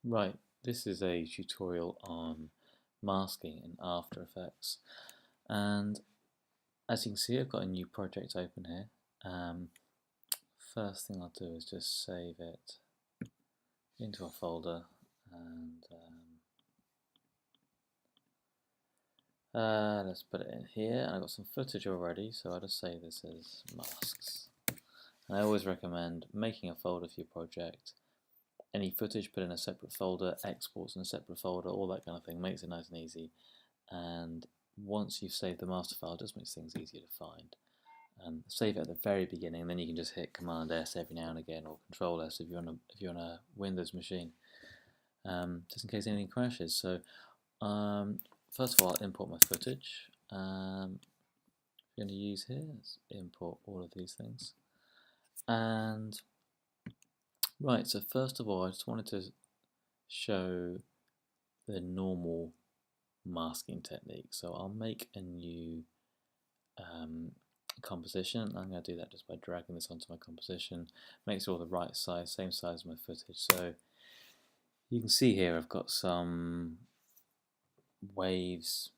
Right, this is a tutorial on masking in After Effects, and as you can see I've got a new project open here. First thing I'll do is just save it into a folder, and let's put it in here. I've got some footage already, so I'll just save this as masks. And I always recommend making a folder for your project. Any footage put in a separate folder, exports in a separate folder, all that kind of thing, makes it nice and easy. And once you've saved the master file, it just makes things easier to find. Save it at the very beginning, and then you can just hit Command S every now and again, or Control S if you're on a Windows machine, just in case anything crashes. So first of all, I'll import my footage. I'm going to use here, let's import all of these things. And right, so first of all, I just wanted to show the normal masking technique. So I'll make a new composition. I'm going to do that just by dragging this onto my composition. Makes it all the right size, same size as my footage. So you can see here I've got some waves,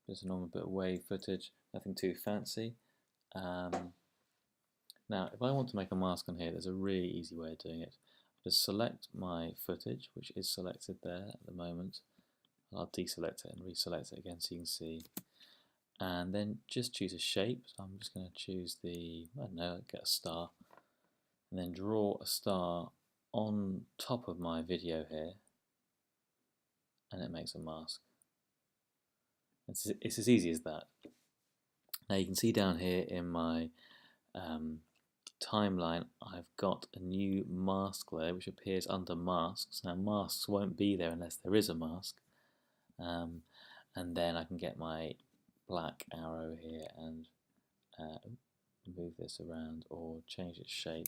just a normal bit of wave footage, nothing too fancy. Now if I want to make a mask on here, there's a really easy way of doing it. Just select my footage, which is selected there at the moment. I'll deselect it and reselect it again so you can see. And then just choose a shape. So I'm just going to choose the, I don't know, get a star, and then draw a star on top of my video here, and it makes a mask. It's as easy as that. Now you can see down here in my timeline, I've got a new mask layer which appears under masks. Now masks won't be there unless there is a mask, and then I can get my black arrow here and move this around or change its shape.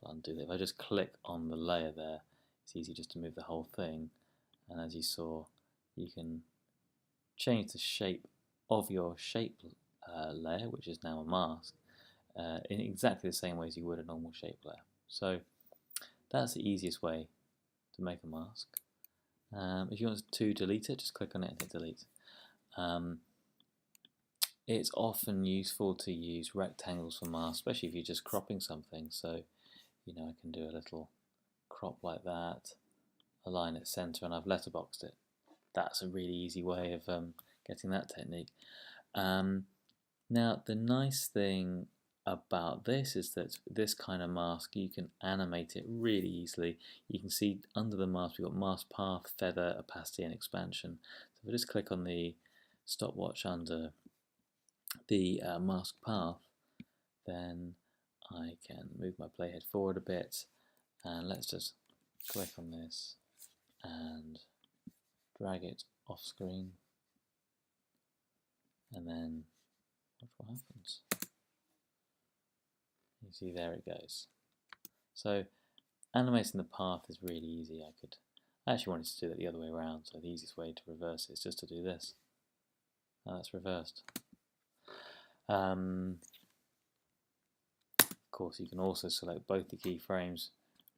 I'll undo that. If I just click on the layer there, it's easy just to move the whole thing, and as you saw, you can change the shape of your shape layer, which is now a mask, in exactly the same way as you would a normal shape layer. So that's the easiest way to make a mask. If you want to delete it, just click on it and hit delete. It's often useful to use rectangles for masks, especially if you're just cropping something. So, you know, I can do a little crop like that, align it center, and I've letterboxed it. That's a really easy way of getting that technique. Now, the nice thing about this is that this kind of mask, you can animate it really easily. You can see under the mask, we've got mask path, feather, opacity, and expansion. So if I just click on the stopwatch under the mask path, then I can move my playhead forward a bit, and let's just click on this and drag it off screen, and then watch what happens. You see, there it goes. So animating the path is really easy. I actually wanted to do it the other way around, so the easiest way to reverse it is just to do this. Now that's reversed. Of course, you can also select both the keyframes,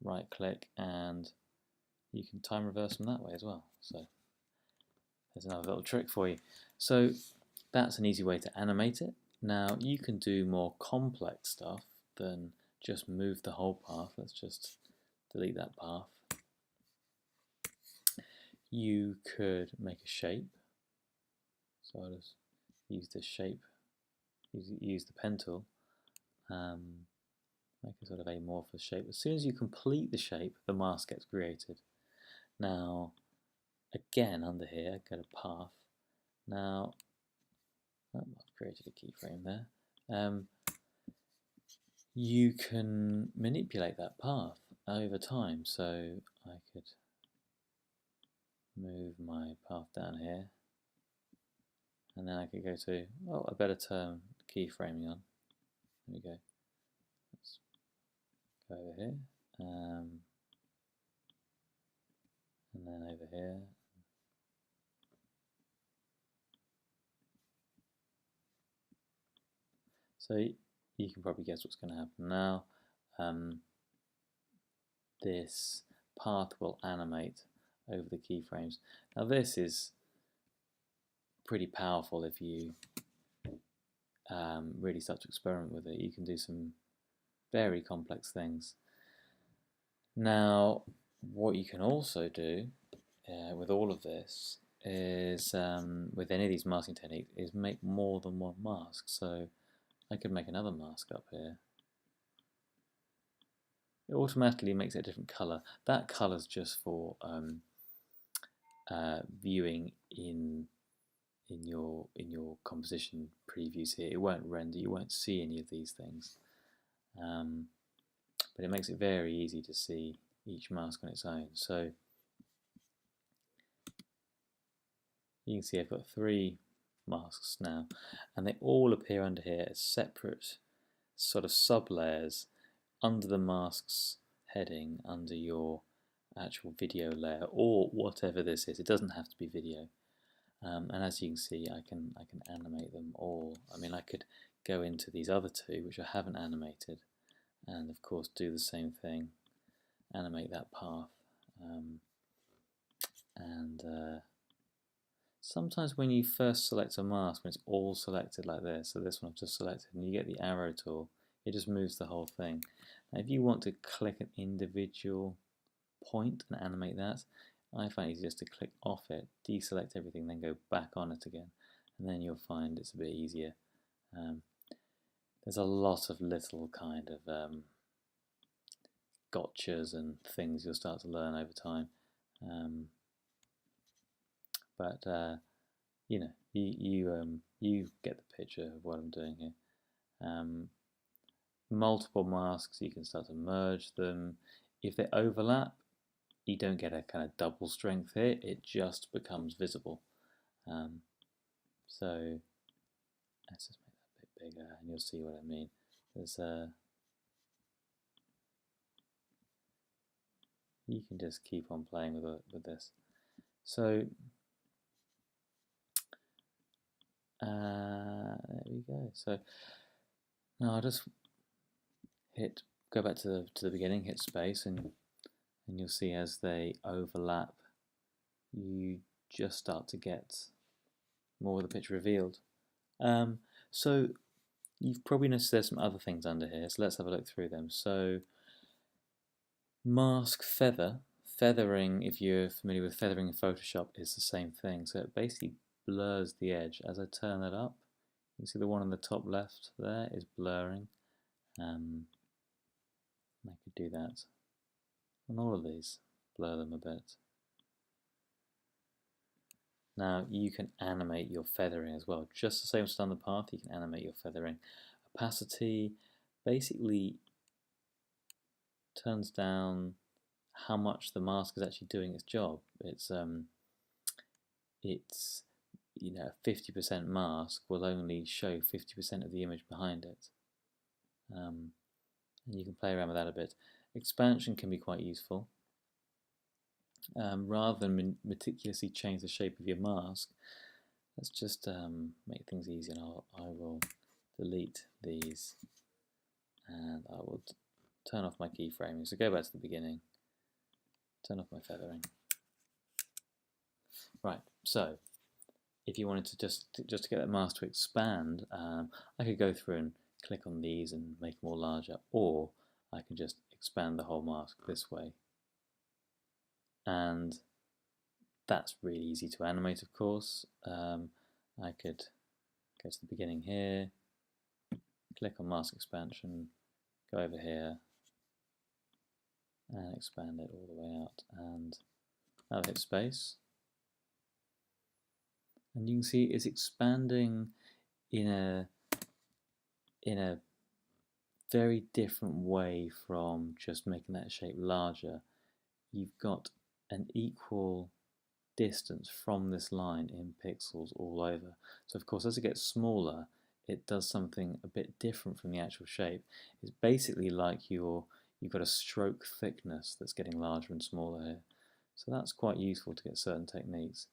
right click, and you can time reverse them that way as well. So there's another little trick for you. So that's an easy way to animate it. Now you can do more complex stuff than just move the whole path. Let's just delete that path. You could make a shape. So I'll just use this shape, use the pen tool, make a sort of amorphous shape. As soon as you complete the shape, the mask gets created. Now, again, under here, go to path. Now, I've created a keyframe there. You can manipulate that path over time. So I could move my path down here, and then I could go to, oh, I better turn keyframing on. There we go. Let's go over here, and then over here. So you can probably guess what's going to happen now. This path will animate over the keyframes. Now this is pretty powerful if you really start to experiment with it. You can do some very complex things. Now, what you can also do with all of this is, with any of these masking techniques, is make more than one mask. So I could make another mask up here. It automatically makes it a different color. That color's just for viewing in your composition previews here. It won't render. You won't see any of these things. But it makes it very easy to see each mask on its own. So you can see I've got 3 masks now, and they all appear under here as separate sort of sub-layers under the masks heading, under your actual video layer, or whatever this is. It doesn't have to be video. And as you can see, I can animate them all. I mean, I could go into these other 2, which I haven't animated, and of course do the same thing, animate that path. Sometimes when you first select a mask, when it's all selected like this, so this one I've just selected, and you get the arrow tool, it just moves the whole thing. Now if you want to click an individual point and animate that, I find it easy just to click off it, deselect everything, then go back on it again, and then you'll find it's a bit easier. There's a lot of little kind of gotchas and things you'll start to learn over time. But you know, you get the picture of what I'm doing here. Multiple masks, you can start to merge them. If they overlap, you don't get a kind of double strength here, it just becomes visible. So let's just make that a bit bigger and you'll see what I mean. There's you can just keep on playing with this. So there we go. So now I'll just go back to the beginning, hit space, and you'll see as they overlap, you just start to get more of the picture revealed. So you've probably noticed there's some other things under here, so let's have a look through them. So mask feather. Feathering, if you're familiar with feathering in Photoshop, is the same thing. So it basically blurs the edge. As I turn that up, you can see the one on the top left there is blurring. I could do that on all of these, blur them a bit. Now you can animate your feathering as well, just the same as on the path. You can animate your feathering. Opacity basically turns down how much the mask is actually doing its job. It's you know, a 50% mask will only show 50% of the image behind it. And you can play around with that a bit. Expansion can be quite useful. Rather than meticulously change the shape of your mask, let's just make things easy, and I will delete these, and I will turn off my keyframing. So go back to the beginning, turn off my feathering. Right, so if you wanted to just to get that mask to expand, I could go through and click on these and make them more larger, or I can just expand the whole mask this way. And that's really easy to animate, of course. I could go to the beginning here, click on mask expansion, go over here, and expand it all the way out. And I'll hit space. And you can see it's expanding in a very different way from just making that shape larger. You've got an equal distance from this line in pixels all over. So of course, as it gets smaller, it does something a bit different from the actual shape. It's basically like you've got a stroke thickness that's getting larger and smaller here. So that's quite useful to get certain techniques.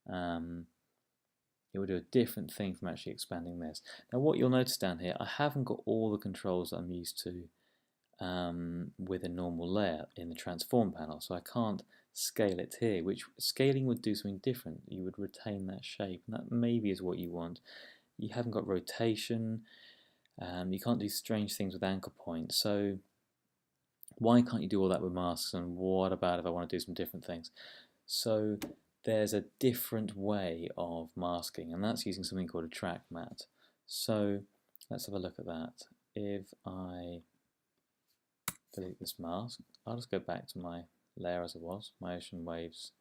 It will do a different thing from actually expanding this. Now what you'll notice down here, I haven't got all the controls that I'm used to with a normal layer in the transform panel, so I can't scale it here, which scaling would do something different. You would retain that shape, and that maybe is what you want. You haven't got rotation, you can't do strange things with anchor points, so why can't you do all that with masks, and what about if I want to do some different things? So there's a different way of masking, and that's using something called a track matte. So let's have a look at that. If I delete this mask, I'll just go back to my layer as it was, my ocean waves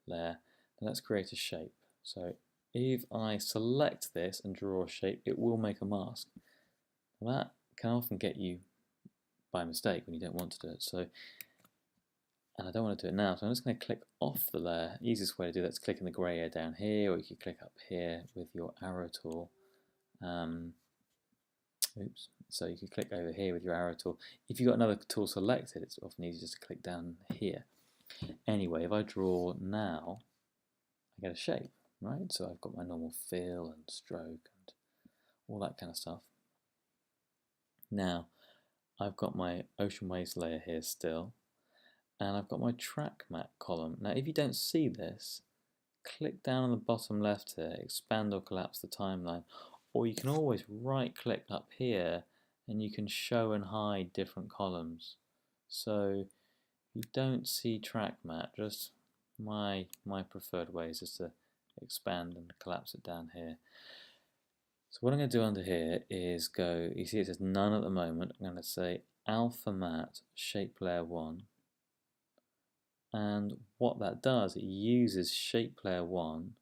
layer, and let's create a shape. So if I select this and draw a shape, it will make a mask. That can often get you by mistake when you don't want to do it. So, and I don't want to do it now, so I'm just going to click off the layer. Easiest way to do that is click in the grey area down here, or you can click up here with your arrow tool. Oops. So you can click over here with your arrow tool. If you've got another tool selected, it's often easier just to click down here. Anyway, if I draw now, I get a shape, right? So I've got my normal fill and stroke and all that kind of stuff. Now, I've got my ocean waves layer here still, and I've got my track matte column. Now, if you don't see this, click down on the bottom left here, expand or collapse the timeline, or you can always right click up here and you can show and hide different columns. So you don't see track matte, just my preferred way is just to expand and collapse it down here. So what I'm going to do under here is go, you see it says none at the moment, I'm going to say alpha matte shape layer 1, and what that does, it uses shape layer 1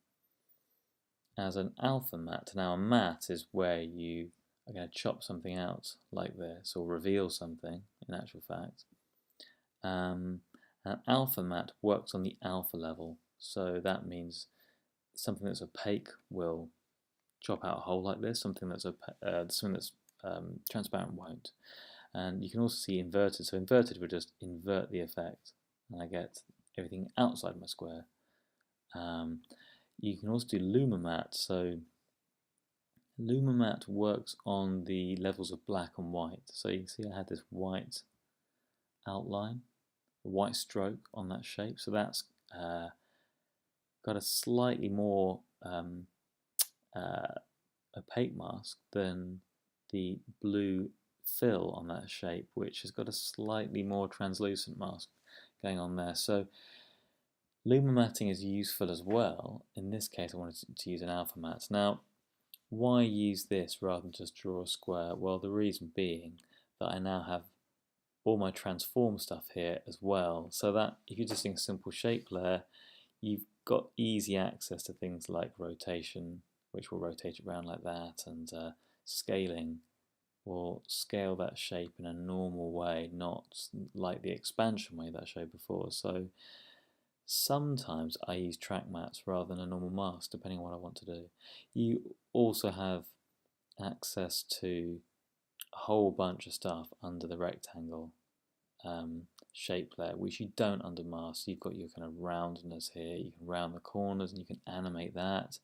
as an alpha matte. Now a matte is where you are going to chop something out like this, or reveal something in actual fact. An alpha matte works on the alpha level, so that means something that's opaque will chop out a hole like this, something that's transparent won't. And you can also see inverted, so inverted would just invert the effect, and I get everything outside my square. You can also do luma matte, so luma matte works on the levels of black and white. So you can see I had this white outline, a white stroke on that shape, so that's got a slightly more opaque mask than the blue fill on that shape, which has got a slightly more translucent mask going on there. So luma matting is useful as well. In this case I wanted to use an alpha matte. Now why use this rather than just draw a square? Well, the reason being that I now have all my transform stuff here as well, so that if you're just doing a simple shape layer, you've got easy access to things like rotation, which will rotate it around like that, and scaling will scale that shape in a normal way, not like the expansion way that I showed before. So sometimes I use track mattes rather than a normal mask, depending on what I want to do. You also have access to a whole bunch of stuff under the rectangle shape layer, which you don't under mask. You've got your kind of roundness here, you can round the corners and you can animate that.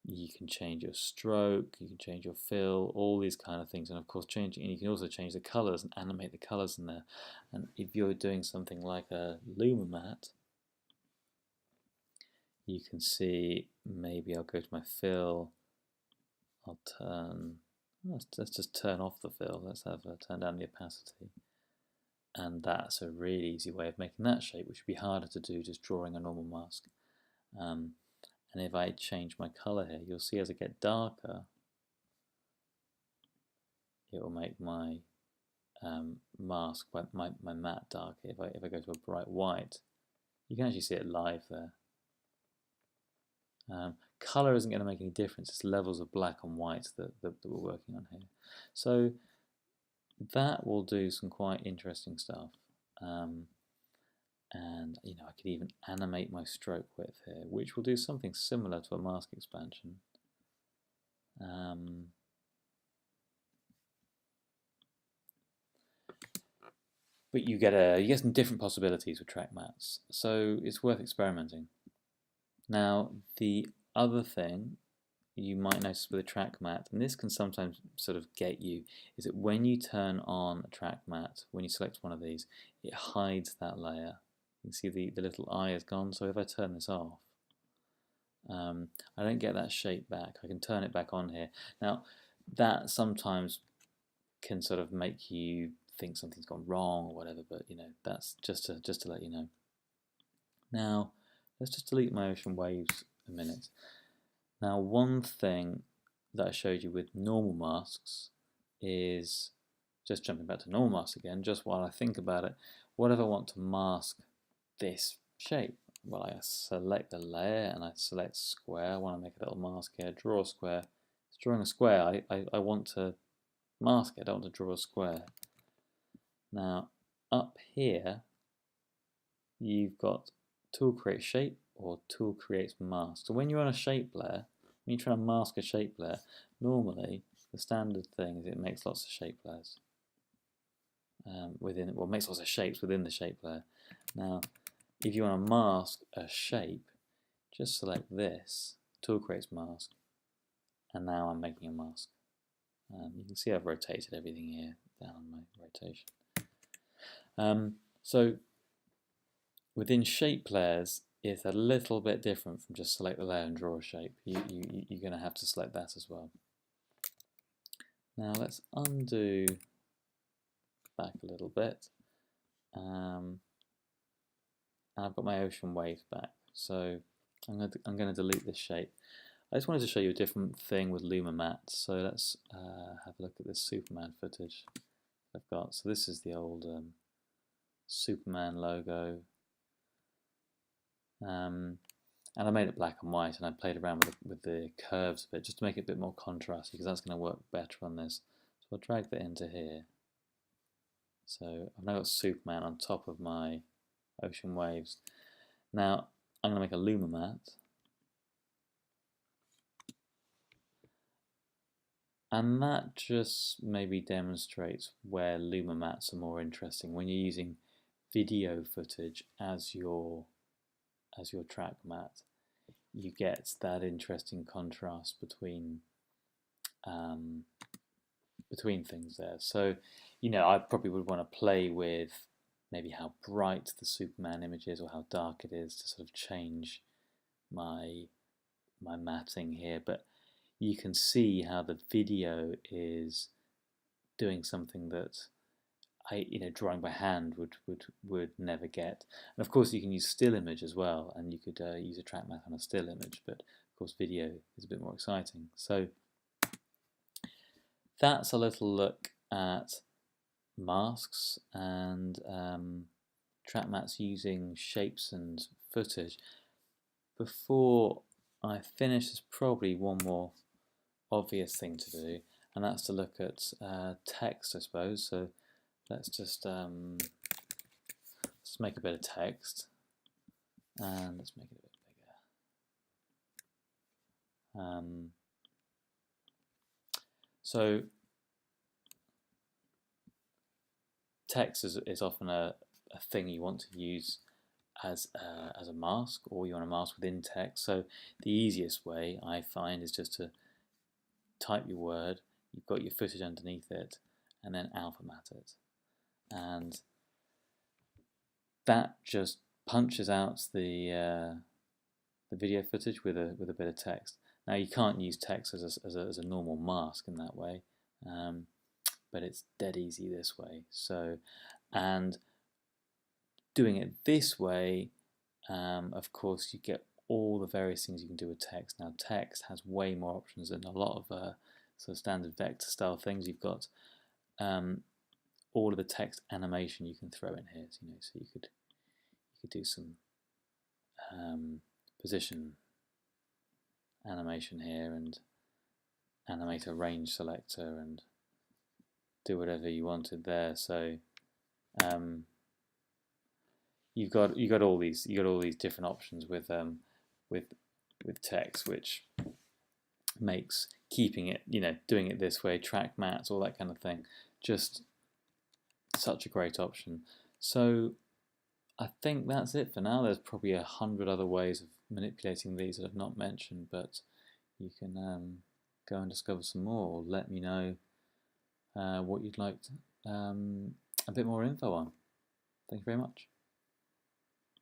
You can change your stroke, you can change your fill, all these kind of things, and of course and you can also change the colours and animate the colours in there. And if you're doing something like a luma matte, you can see, maybe I'll go to my fill, I'll turn, let's just turn off the fill, let's have turn down the opacity, and that's a really easy way of making that shape, which would be harder to do just drawing a normal mask. And if I change my colour here, you'll see as I get darker, it will make my mask, my matte darker. If I go to a bright white, you can actually see it live there. Colour isn't going to make any difference, it's levels of black and white that we're working on here. So that will do some quite interesting stuff. And you know, I could even animate my stroke width here, which will do something similar to a mask expansion. But you get some different possibilities with track mattes, so it's worth experimenting. Now the other thing you might notice with a track matte, and this can sometimes sort of get you, is that when you turn on a track matte, when you select one of these, it hides that layer. You can see the little eye is gone, so if I turn this off, I don't get that shape back. I can turn it back on here. Now, that sometimes can sort of make you think something's gone wrong or whatever, but you know, that's just to let you know. Now, let's just delete my ocean waves a minute. Now, one thing that I showed you with normal masks is, just jumping back to normal masks again, just while I think about it, what if I want to mask this shape? Well, I select the layer and I select square. I want to make a little mask here, draw a square. It's drawing a square. I want to mask it, I don't want to draw a square. Now, up here, you've got tool create shape or tool creates mask. So when you're on a shape layer, when you're trying to mask a shape layer, normally the standard thing is it makes lots of shape layers it makes lots of shapes within the shape layer. Now, if you want to mask a shape, just select this, tool creates mask, and now I'm making a mask. You can see I've rotated everything here down on my rotation. So within shape layers, it's a little bit different from just select the layer and draw a shape. You're going to have to select that as well. Now let's undo back a little bit. And I've got my ocean wave back. So I'm going to delete this shape. I just wanted to show you a different thing with Luma Matte. So let's have a look at this Superman footage I've got. So this is the old Superman logo. And I made it black and white, and I played around with the curves a bit just to make it a bit more contrasty, because that's going to work better on this. So I'll drag that into here. So I've now got Superman on top of my ocean waves. Now I'm going to make a Luma Matte. And that just maybe demonstrates where Luma Mattes are more interesting. When you're using video footage as your track matte, you get that interesting contrast between things there. So, you know, I probably would want to play with maybe how bright the Superman image is or how dark it is to sort of change my matting here. But you can see how the video is doing something that drawing by hand would never get. And of course, you can use still image as well, and you could use a track matte on a still image. But of course, video is a bit more exciting. So that's a little look at masks and track mattes using shapes and footage. Before I finish, there's probably one more obvious thing to do, and that's to look at text, I suppose. So let's just let's make a bit of text, and let's make it a bit bigger. So text is often a thing you want to use as a mask, or you want to mask within text. So the easiest way I find is just to type your word, you've got your footage underneath it, and then alpha matte it. And that just punches out the video footage with a bit of text. Now you can't use text as a normal mask in that way, but it's dead easy this way. So, and doing it this way, of course, you get all the various things you can do with text. Now, text has way more options than a lot of sort of standard vector style things. You've got all of the text animation you can throw in here. So, so you could do some position animation here and animate a range selector and do whatever you wanted there. So you've got all these different options with text, which makes keeping it, doing it this way, track mattes, all that kind of thing, just such a great option. So I think that's it for now. There's probably 100 other ways of manipulating these that I've not mentioned, but you can go and discover some more, or let me know what you'd like a bit more info on. Thank you very much.